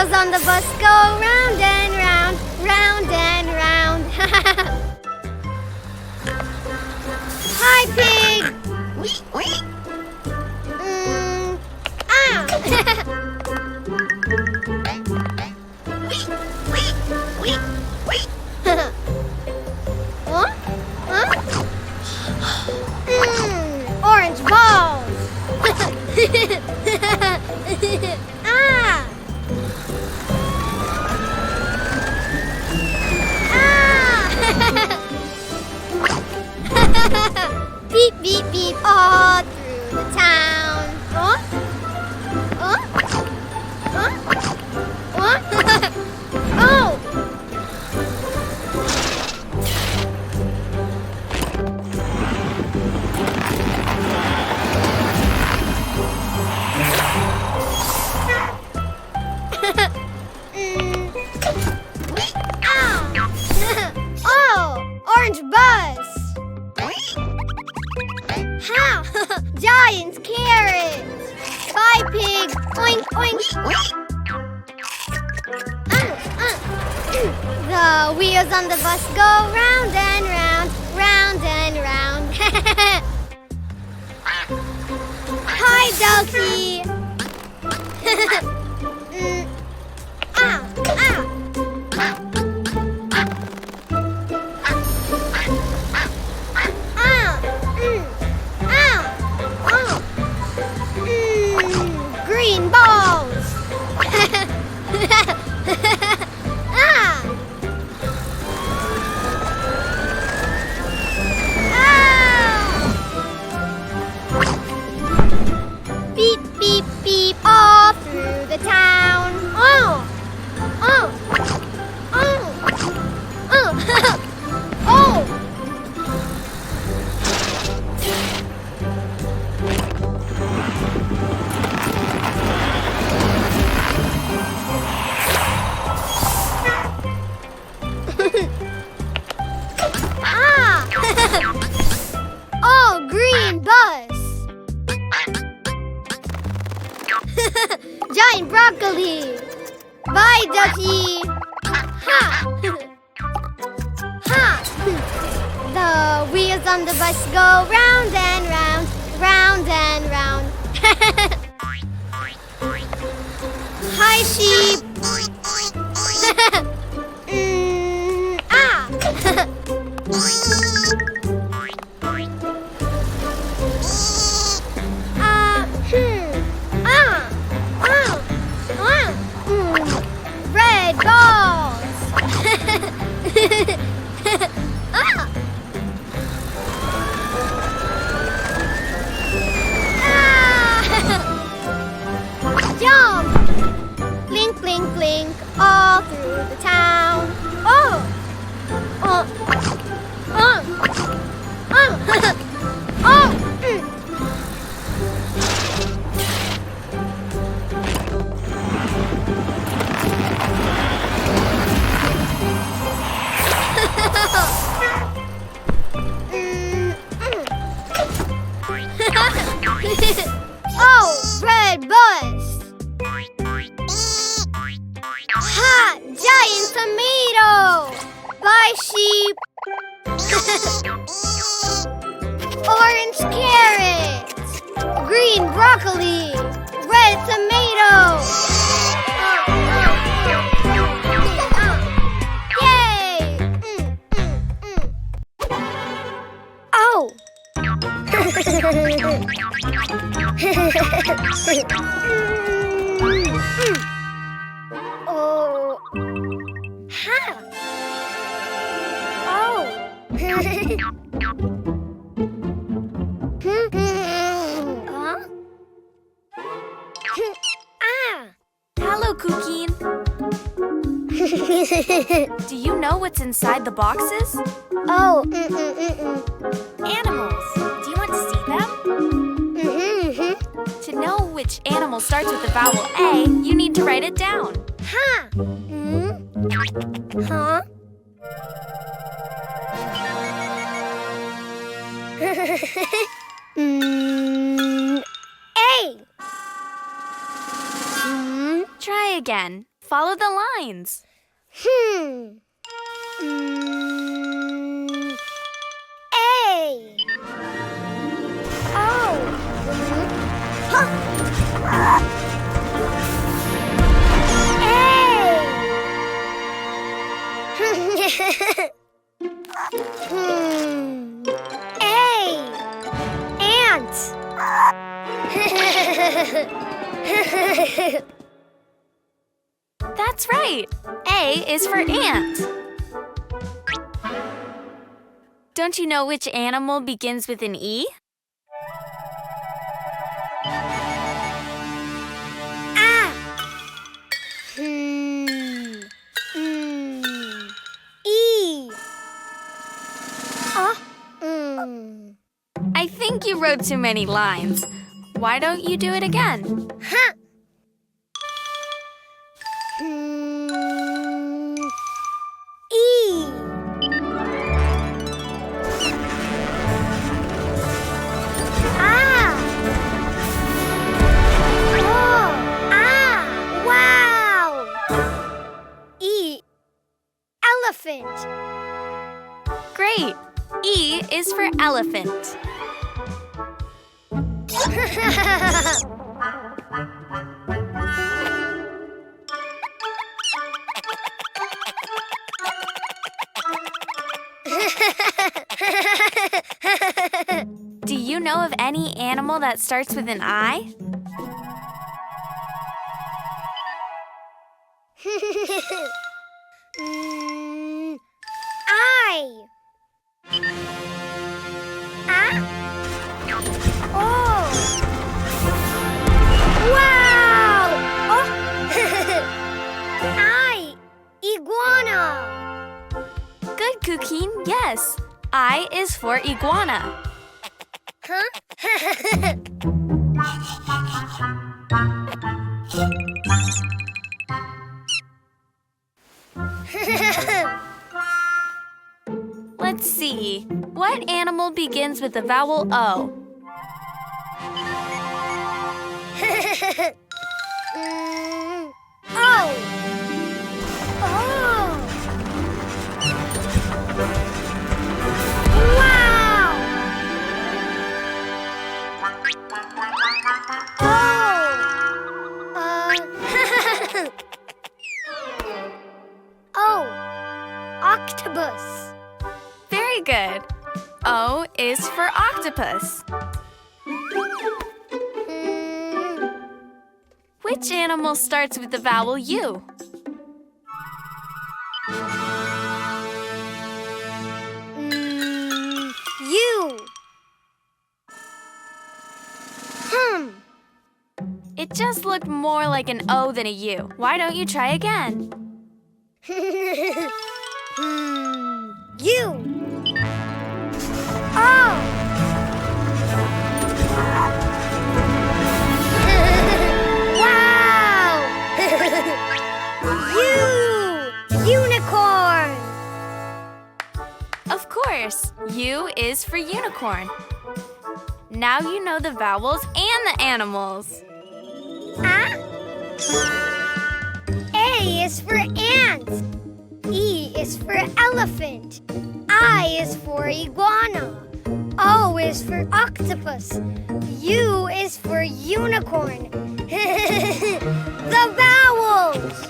wheels on the bus go round and round, round and round. Hi, Pig! Ah! Huh? Huh? Orange balls! Ah! Beep, beep, beep, all through the town. Huh? Huh? Huh? Huh? Oh! Oh! Orange bus! Ha! Giant's carrot! Bye, Pig! Oink, oink! The wheels on the bus go round and round, round and round. Hi, Ducky! Ah! Ah! Green balls! Ah! Beep, beep, beep, all through the town. Oh! Oh! Oh! Oh! Oh! Ah! Oh, green bus! Giant broccoli! Bye, Ducky! Ha! Ha! The wheels on the bus go round and round, round and round. Hi, sheep! Ah! Red balls! Ah! Jump! Blink, blink, blink, all through the town. Oh! Oh! Oh! Oh! Oh! Oh, red bus! Ha! Giant tomato! Bye, sheep! Orange carrot! Green broccoli! Red tomato! Yay! Oh! Oh. Ha. Oh. Huh? Ah. Hello, Cookie. Do you know what's inside the boxes? Oh. Animals. Do you want to see them? To know which animal starts with the vowel A, you need to write it down. Ha. Huh? A. Try again. Follow the lines. A. Oh. Huh. A. Ant. That's right. A is for ant. Don't you know which animal begins with an E? E. I think you wrote too many lines. Why don't you do it again? E. Wow! E. Elephant. Great. E is for elephant. Do you know of any animal that starts with an I? I. Oh. Wow! Oh. I. Iguana. Good, Kukin. Yes. I is for iguana. Huh? Let's see. What animal begins with the vowel O? Oh. Oh. Wow. Oh. Octopus. Very good. O is for octopus. Which animal starts with the vowel U? U. It just looked more like an O than a U. Why don't you try again? U. Oh. Wow. Unicorn. Of course. U is for unicorn. Now you know the vowels and the animals. A is for ant. E is for elephant. I is for iguana. O is for octopus. U is for unicorn. The vowels!